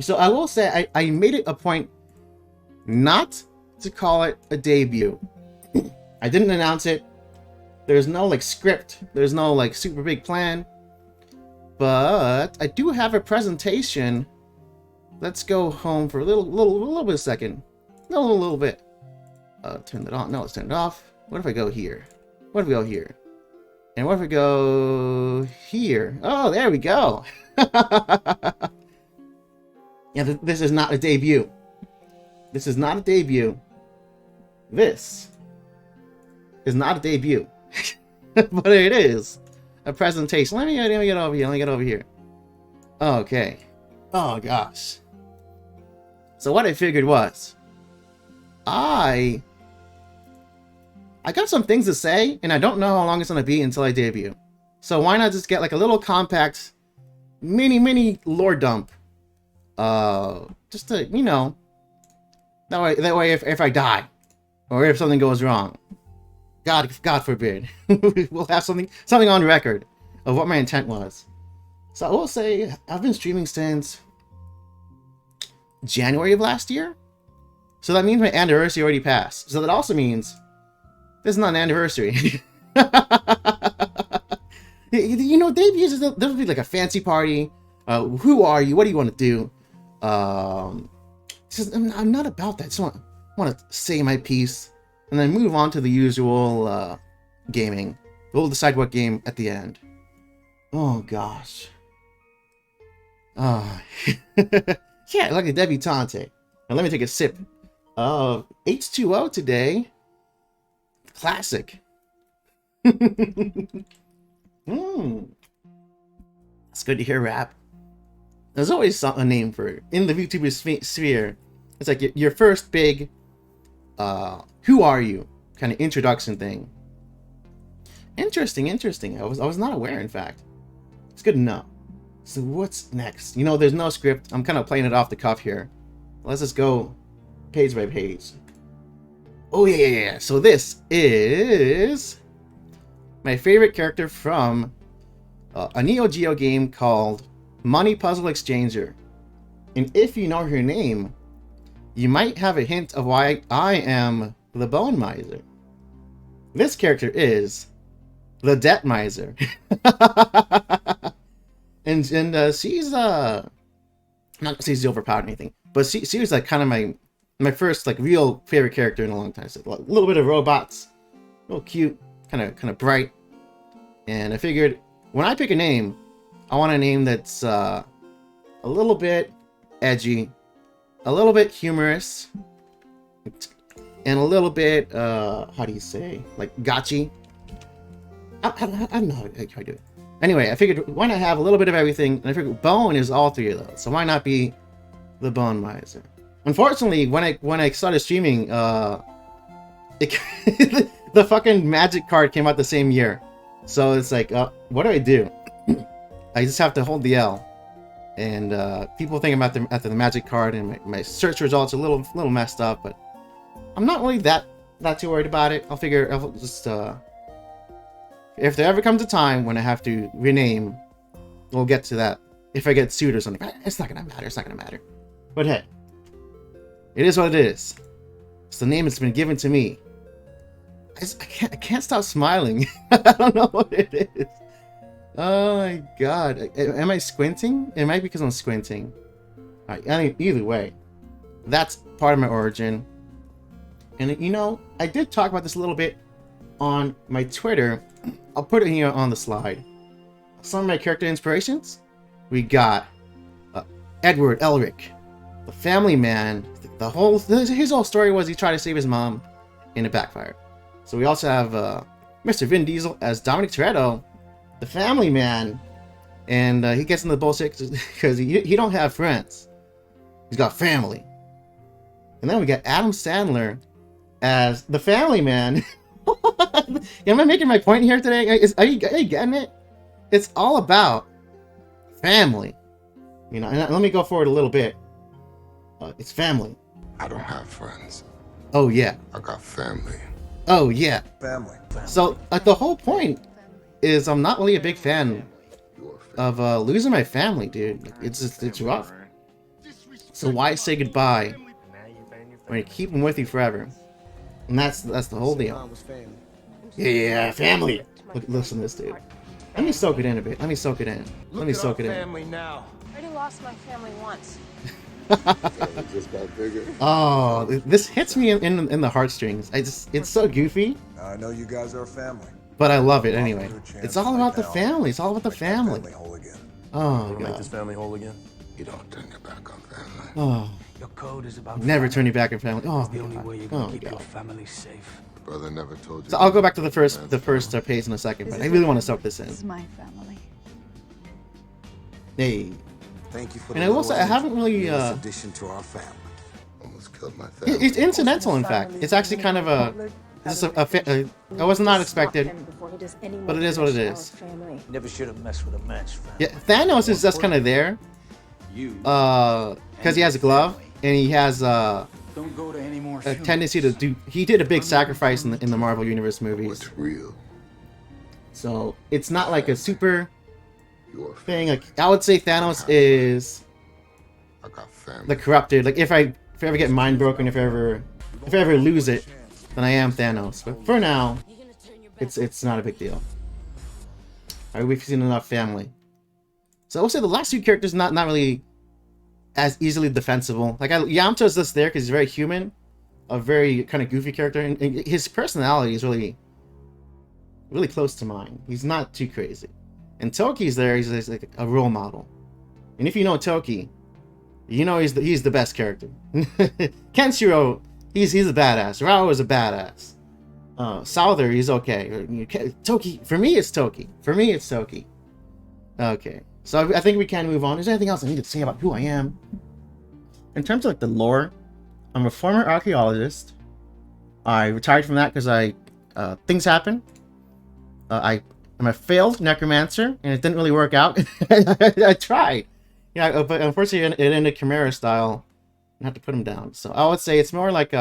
So I will say I made it a point not to call it a debut. I didn't announce it. There's no like script. There's no like super big plan. But I do have a presentation. Let's go home for a little bit of a second. No, a little bit. Turn that on. No, let's turn it off. What if I go here? What if we go here? And what if we go here? Oh, there we go. Yeah, this is not a debut. This is not a debut. This is not a debut. But it is a presentation. Let me get over here. Let me get over here. Okay. Oh, gosh. So what I figured was, I got some things to say, and I don't know how long it's going to be until I debut. So why not just get like a little compact, mini lore dump. Just to, you know, that way if I die, or if something goes wrong, God forbid, we'll have something on record of what my intent was. So I will say, I've been streaming since January of last year. So that means my anniversary already passed. So that also means this is not an anniversary. You know, debuts, there'll be like a fancy party. Who are you? What do you want to do? I'm not about that. I just want to say my piece and then move on to the usual gaming. We'll decide what game at the end. Oh gosh. Yeah, like a debutante. Now let me take a sip of H2O today. Classic. It's good to hear rap. There's always a name for it. In the VTuber sphere. It's like your first big, who are you kind of introduction thing. Interesting. I was not aware, in fact. It's good to know. So what's next? You know, there's no script. I'm kind of playing it off the cuff here. Let's just go page by page. Oh yeah. So this is my favorite character from a Neo Geo game called Money Puzzle Exchanger. And if you know her name, you might have a hint of why I am the Bonemiser. This character is the Debt Miser. and she's not to say she's overpowered or anything, but she was like kind of my first like real favorite character in a long time. So a little bit of robots, a little cute, kind of bright. And I figured when I pick a name, I want a name that's a little bit edgy, a little bit humorous, and a little bit how do you say, like gotchy. I don't know how I do it. Anyway, I figured why not have a little bit of everything, and I figured Bone is all three of those, so why not be the Bonemiser? Unfortunately, when I started streaming, the fucking magic card came out the same year, so it's like, what do I do? I just have to hold the L, and people think about the magic card, and my search results are a little messed up, but I'm not really that too worried about it. I'll just if there ever comes a time when I have to rename, we'll get to that. If I get sued or something, it's not gonna matter. But hey, it is what it is. It's the name that's been given to me. I can't stop smiling. I don't know what it is. Oh my god. Am I squinting? It might be because I'm squinting. Alright, either way, that's part of my origin. And you know, I did talk about this a little bit on my Twitter. I'll put it here on the slide. Some of my character inspirations. We got Edward Elric, the family man. His whole story was he tried to save his mom and it backfired. So we also have Mr. Vin Diesel as Dominic Toretto, the family man, and he gets in the bullshit because he don't have friends. He's got family. And then we got Adam Sandler as the family man. Am I making my point here today? Are you getting it? It's all about family. You know, and let me go forward a little bit. It's family. I don't have friends. Oh yeah. I got family. Oh yeah. Family. So the whole point is I'm not really a big fan of losing my family, dude. It's rough. So why say goodbye when you keep them with you forever? And that's the whole deal. Yeah, family. Look, listen to this dude. Let me soak it in a bit. Let me soak it in. Let me soak it in. Family now. I already lost my family once. Family just got bigger. Oh, this hits me in the heartstrings. It's so goofy, I know you guys are a family. but I love it anyway. It's all about the family. It's all about the family. Family whole again. Oh Make this god. family whole again. You don't turn your back on family. Oh, Your code is about never turn your back on family. Oh It's the only god. way you're Oh gonna keep your god. family safe. Brother never told you. So I'll go back to the first page in a second, but I really want to soak this in. This is my family. Hey. Thank you for And the I will say, I little haven't really, newest addition to our family. Almost killed my family. It's incidental, in fact. It's actually kind of I was not expected, but it is what it is. Never should have messed with a match, fam. Yeah, Thanos is just kind of there, because he has a glove and he has Don't go to any more a tendency to do. He did a big sacrifice in the Marvel Universe movies, What's real? so it's not like a super Your thing. Like I would say, Thanos is I got family. the corrupted. Like if I ever get mind broken, if I ever lose it, then I am Thanos. But for now, it's not a big deal. Alright, we've seen enough family. So I will say the last two characters not really as easily defensible. Like Yamcha's just there because he's very human, a very kind of goofy character, and his personality is really close to mine. He's not too crazy. And Toki's there. He's like a role model. And if you know Toki, you know he's the best character. Kenshiro, he's a badass. Rao is a badass. Souther, he's okay. Toki, for me it's Toki. Okay, so I think we can move on. Is there anything else I need to say about who I am? In terms of like the lore, I'm a former archaeologist. I retired from that because things happen. I'm a failed necromancer, and it didn't really work out. I tried. Yeah, but unfortunately it ended Chimera style. I have to put him down. So I would say it's more like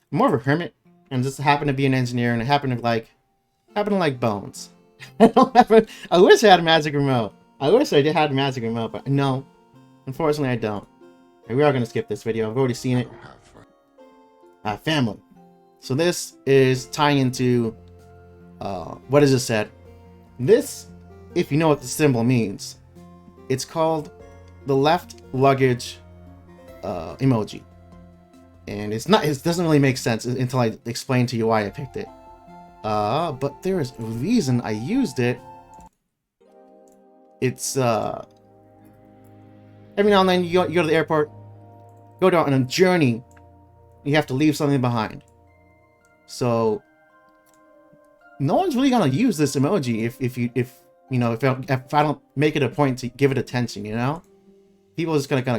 more of a hermit, and just happened to be an engineer, and it happened to like bones. I wish I had a magic remote. I wish I did had a magic remote, but no. Unfortunately I don't. And we are gonna skip this video. I've already seen it. I don't have friends. Family. So this is tying into what is it said? This, if you know what the symbol means, it's called the left luggage emoji, and it doesn't really make sense until I explain to you why I picked it. But there is a reason I used it. It's every now and then you go to the airport, go down on a journey, you have to leave something behind. So no one's really gonna use this emoji if I don't make it a point to give it attention, you know? People are just gonna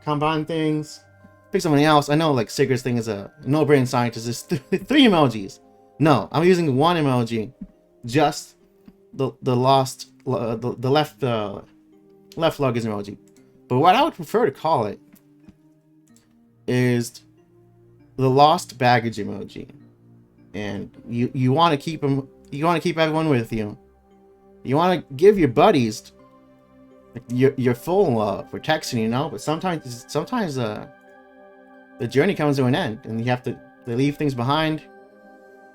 combine things, pick something else. I know like Sigurd's thing is a no-brain scientist. There's three emojis. No, I'm using one emoji, just the left luggage emoji. But what I would prefer to call it is the lost baggage emoji. And you want to keep them. You want to keep everyone with you. You want to give your buddies your full protection, you know. But sometimes the journey comes to an end, and they leave things behind,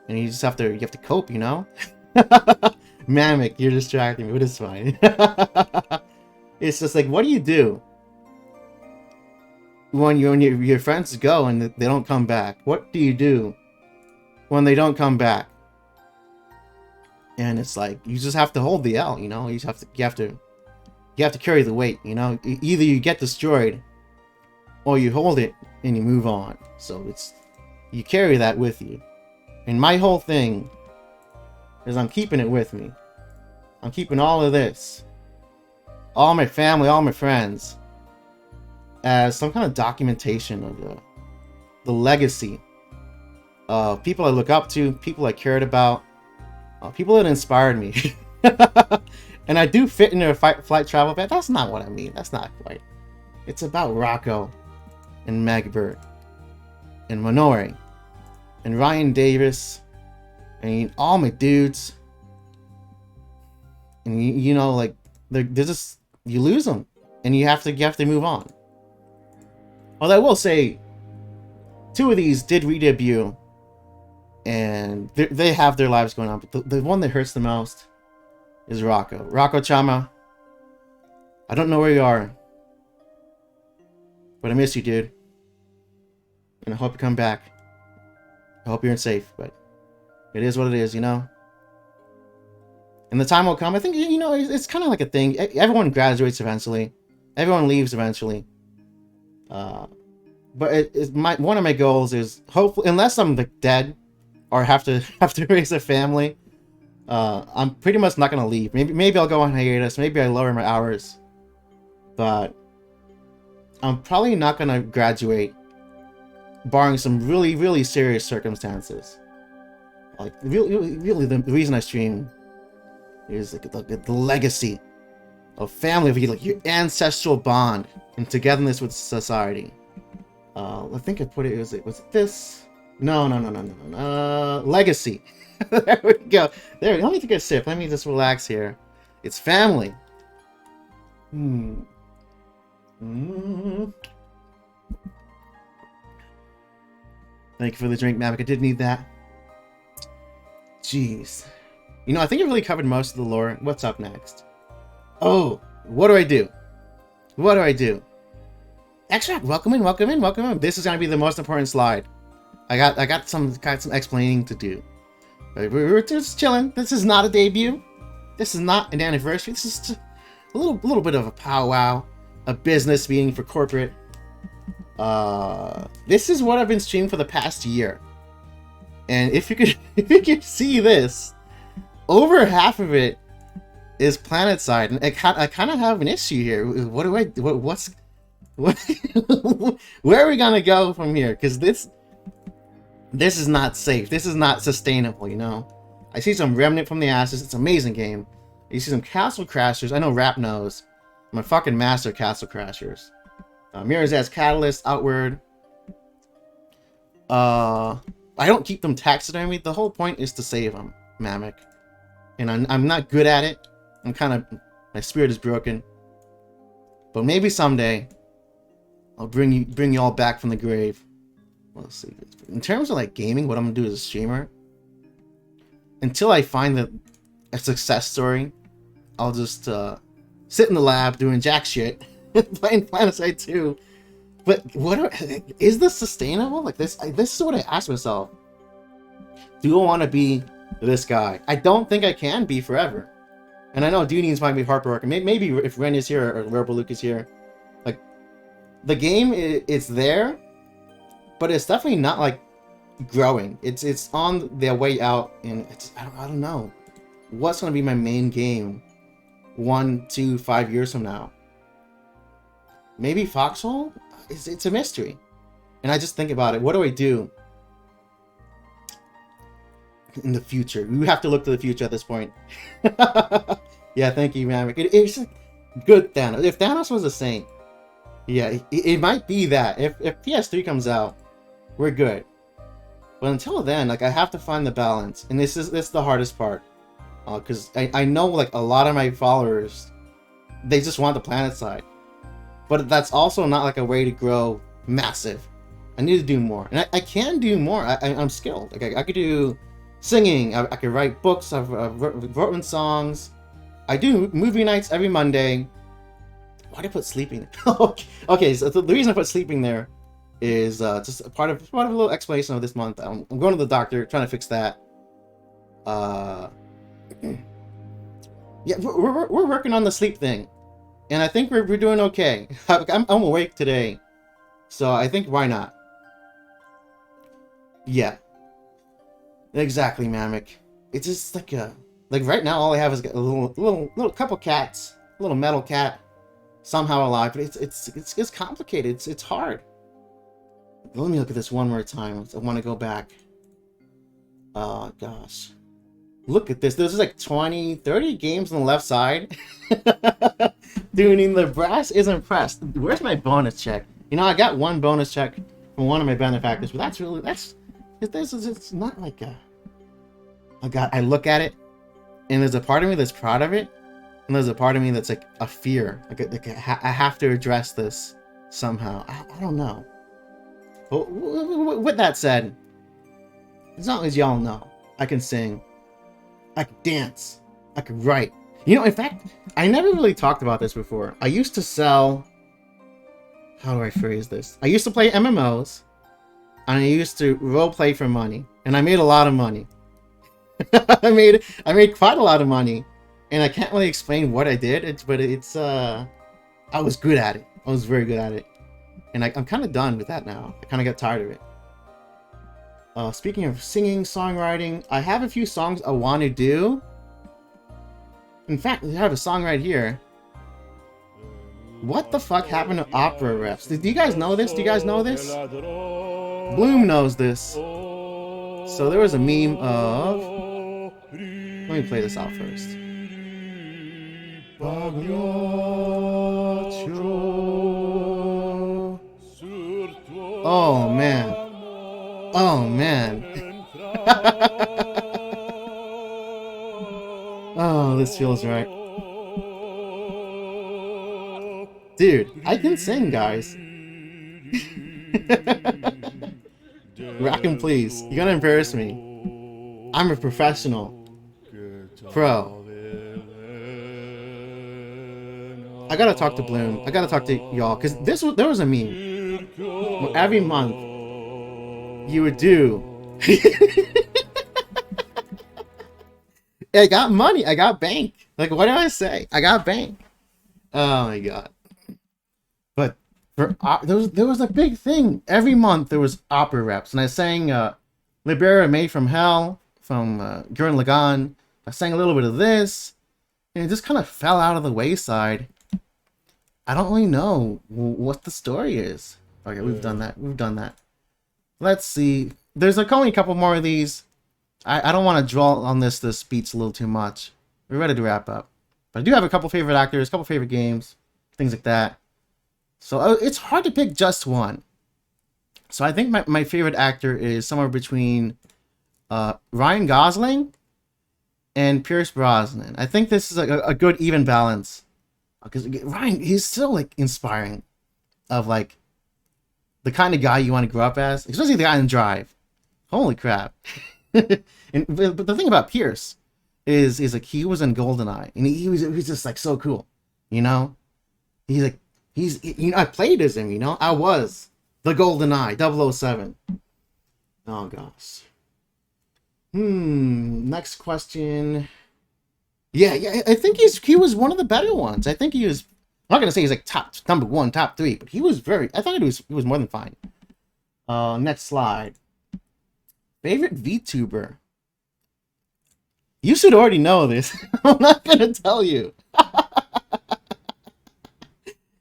and you have to cope, you know. Mamek, you're distracting me, but it's fine. It's just like, what do you do when your friends go and they don't come back? What do you do when they don't come back? And it's like, you just have to hold the L, you know. You have to carry the weight, you know. Either you get destroyed or you hold it and you move on. So you carry that with you. And my whole thing is I'm keeping it with me. I'm keeping all of this, all my family, all my friends, as some kind of documentation of the legacy of people I look up to, people I cared about, people that inspired me. And I do fit into a flight travel, but that's not what I mean. That's not quite. It's about Rocco and Megbert and Minori and Ryan Davis and all my dudes. And you know, like they're just, you lose them, and you have to move on. Although I will say, 2 of these did re-debut, and they have their lives going on. But the one that hurts the most is Rocco. Rocco Chama, I don't know where you are, but I miss you, dude. And I hope you come back. I hope you're safe, but it is what it is, you know? And the time will come. I think, you know, it's kind of like a thing. Everyone graduates eventually. Everyone leaves eventually. But one of my goals is, hopefully, unless I'm like dead or have to raise a family, I'm pretty much not gonna leave. Maybe I'll go on hiatus. Maybe I lower my hours, but I'm probably not gonna graduate, barring some really, really serious circumstances. Like really, the reason I stream is like the legacy of family, of like your ancestral bond and togetherness with society. I think I put it. Was it this? No. Legacy. There we go. There. Let me take a sip. Let me just relax here. It's family. Thank you for the drink, Mavic. I did need that. Jeez. You know, I think I really covered most of the lore. What's up next? Oh, what do I do? What do I do? Extract, welcome in. This is gonna be the most important slide. I got some explaining to do. We're just chilling. This is not a debut. This is not an anniversary. This is just a little bit of a powwow, a business meeting for corporate. This is what I've been streaming for the past year. And if you could see this, over half of it is PlanetSide, and I kind of have an issue here. What do I? Where are we gonna go from here? Because this is not safe. This is not sustainable. You know, I see some Remnant from the Ashes. It's an amazing game. You see some Castle Crashers. I know Rap knows. I'm a fucking master of Castle Crashers. Mirror's Edge, Catalyst, Outward. I don't keep them taxidermy. The whole point is to save them, Mamek. And I'm not good at it. My spirit is broken. But maybe someday I'll bring you all back from the grave. Let's see. In terms of like gaming, what I'm gonna do as a streamer, until I find a success story, I'll just sit in the lab doing jack shit, playing PlanetSide 2. But is this sustainable? Like this is what I ask myself. Do I want to be this guy? I don't think I can be forever. And I know Dooney's might be heartbroken. Maybe if Ren is here or Rebel Luke is here, like the game, it's there, but it's definitely not like growing. It's on their way out, and I don't know what's gonna be my main game 1, 2, 5 years from now. Maybe Foxhole? It's a mystery. And I just think about it. What do I do in the future? We have to look to the future at this point. Yeah, thank you, Mavic. It's good Thanos. If Thanos was a saint, yeah, it might be that. If PS3 comes out, we're good. But until then, like, I have to find the balance. And this is the hardest part. Because I know, like, a lot of my followers, they just want the PlanetSide. But that's also not like a way to grow massive. I need to do more, and I can do more. I'm skilled. Like I could do singing. I could write books. I've written songs. I do movie nights every Monday. Why did I put sleeping? Okay. So the reason I put sleeping there is just a part of a little explanation of this month. I'm going to the doctor, trying to fix that. Yeah, we're working on the sleep thing. And I think we're doing okay. I'm awake today, so I think why not? Yeah, exactly, Mamek. It's just like right now all I have is a little couple cats, a little metal cat, somehow alive. But it's complicated. It's hard. Let me look at this one more time. I want to go back. Oh gosh. Look at this. There's like 20, 30 games on the left side. Dooning, the brass is impressed. Where's my bonus check? You know, I got one bonus check from one of my benefactors, but it's not like I look at it, and there's a part of me that's proud of it, and there's a part of me that's like a fear. Like I have to address this somehow. I don't know. But with that said, as long as y'all know, I can sing, I can dance, I can write. You know, in fact, I never really talked about this before. I used to sell... How do I phrase this? I used to play MMOs, and I used to roleplay for money, and I made a lot of money. I made quite a lot of money, and I can't really explain what I did. But I was good at it. I was very good at it, and I'm kind of done with that now. I kind of got tired of it. Speaking of singing, songwriting, I have a few songs I want to do. In fact, I have a song right here. What the fuck happened to opera refs? Do you guys know this? Do you guys know this? Bloom knows this. So there was a meme of... Let me play this out first. Oh man. Oh man. Oh, this feels right. Dude, I can sing, guys. Rackham, please. You're gonna embarrass me. I'm a professional. Pro. I gotta talk to Bloom. I gotta talk to y'all, because there was a meme where every month you would do... I got money. I got bank. Like, what do I say? I got bank. Oh my god. But for there was a big thing. Every month there was opera reps, and I sang Libera Made from Hell from Gurren Lagann. I sang a little bit of this, and it just kind of fell out of the wayside. I don't really know what the story is. Okay, we've done that. We've done that. Let's see. There's only a couple more of these. I don't want to dwell on this speech a little too much. We're ready to wrap up. But I do have a couple favorite actors, a couple favorite games, things like that. So it's hard to pick just one. So I think my favorite actor is somewhere between Ryan Gosling and Pierce Brosnan. I think this is a good even balance. Because Ryan, he's still like inspiring of like the kind of guy you want to grow up as. Especially the guy in Drive. Holy crap. But the thing about Pierce is like he was in GoldenEye, and he was just like so cool, you know. I played as him, you know. I was the GoldenEye 007. Oh gosh. Next question. Yeah. I think he was one of the better ones. I think he was. I'm not gonna say he's like number 1, top 3, but he was very. I thought he was more than fine. Next slide. Favorite VTuber. You should already know this. I'm not gonna tell you.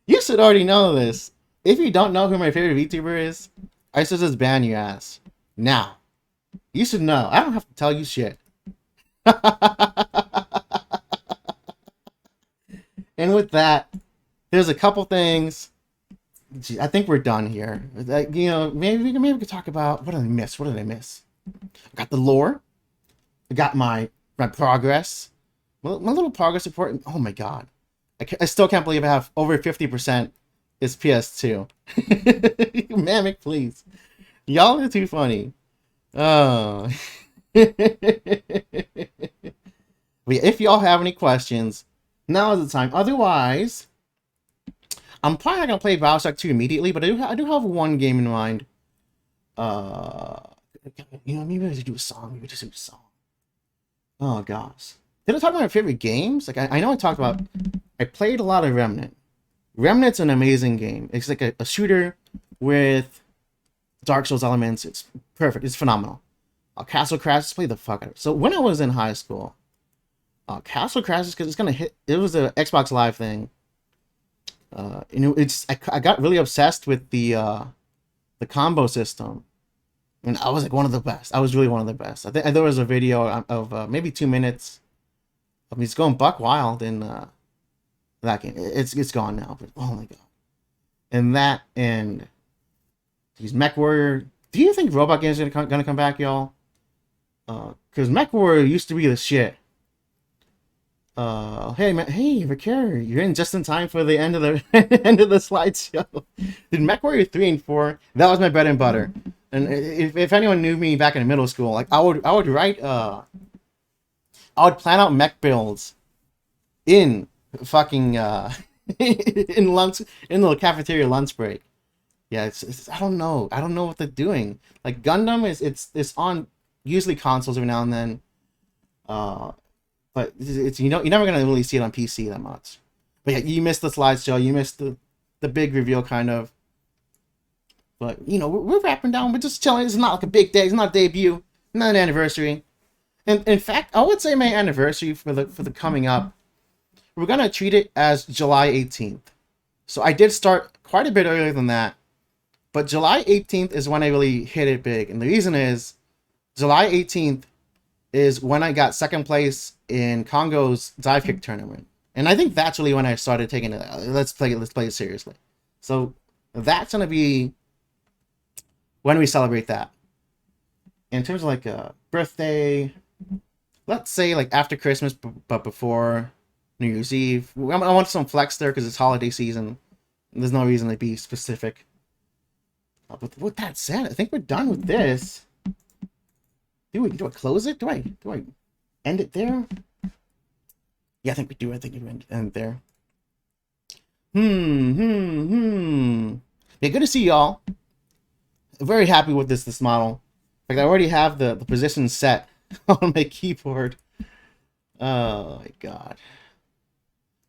You should already know this. If you don't know who my favorite VTuber is, I should just ban your ass. Now. You should know. I don't have to tell you shit. And with that, there's a couple things. Gee, I think we're done here. Like, you know, maybe we could talk about what did I miss? What did I miss? I got the lore. I got my progress. My little progress report. Oh my god. I still can't believe I have over 50% is PS2. Mamic, please. Y'all are too funny. Oh. But if y'all have any questions, now is the time. Otherwise, I'm probably not gonna play Bioshock 2 immediately, but I do have one game in mind. You know, maybe I should do a song. Maybe just do a song. Oh gosh. Did I talk about my favorite games? Like I know I talked about. I played a lot of Remnant. Remnant's an amazing game. It's like a shooter with Dark Souls elements. It's perfect. It's phenomenal. Castle Crashers, play the fuck out of it. So when I was in high school, Castle Crashers, because it's gonna hit. It was an Xbox Live thing. I got really obsessed with the combo system, and I was like one of the best. I was really one of the best. I think there was a video of maybe 2 minutes of me just going buck wild in that game. It's gone now, but oh my god. And that and these Mech Warrior. Do you think robot games are gonna come back, y'all? Because Mech Warrior used to be the shit. Hey man, hey Victor, you're in just in time for the end of the end of the slideshow. Did MechWarrior 3 and 4? That was my bread and butter. And if anyone knew me back in middle school, like I would write I would plan out mech builds in fucking in lunch in the cafeteria lunch break. Yeah, it's I don't know what they're doing. Like Gundam it's on usually consoles every now and then. But it's you're never gonna really see it on PC that much. But yeah, you missed the slideshow, you missed the big reveal kind of. But we're wrapping down. We're just chilling. It's not like a big day. It's not a debut, not an anniversary. And in fact, I would say my anniversary for the coming up, we're gonna treat it as July 18th. So I did start quite a bit earlier than that, but July 18th is when I really hit it big, and the reason is July 18th is when I got second place in Congo's dive kick tournament, and I think that's really when I started taking it. Let's play it seriously. So that's gonna be when we celebrate that. In terms of like a birthday, let's say like after Christmas, but before New Year's Eve. I want some flex there because it's holiday season. There's no reason to be specific. But with that said, I think we're done with this. Do I close it? Do I end it there? Yeah, I think we do. I think we end it there. Yeah, good to see y'all. Very happy with this model. Like I already have the position set on my keyboard. Oh my god.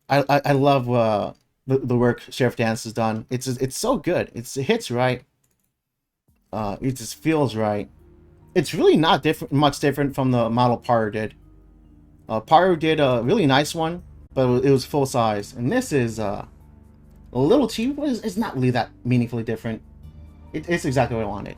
I love the work Sheriff Dance has done. It's so good. It hits right. It just feels right. It's really not much different from the model Paru did. Paru did a really nice one, but it was full size, and this is a little cheap, but it's not really that meaningfully different. It's exactly what I wanted.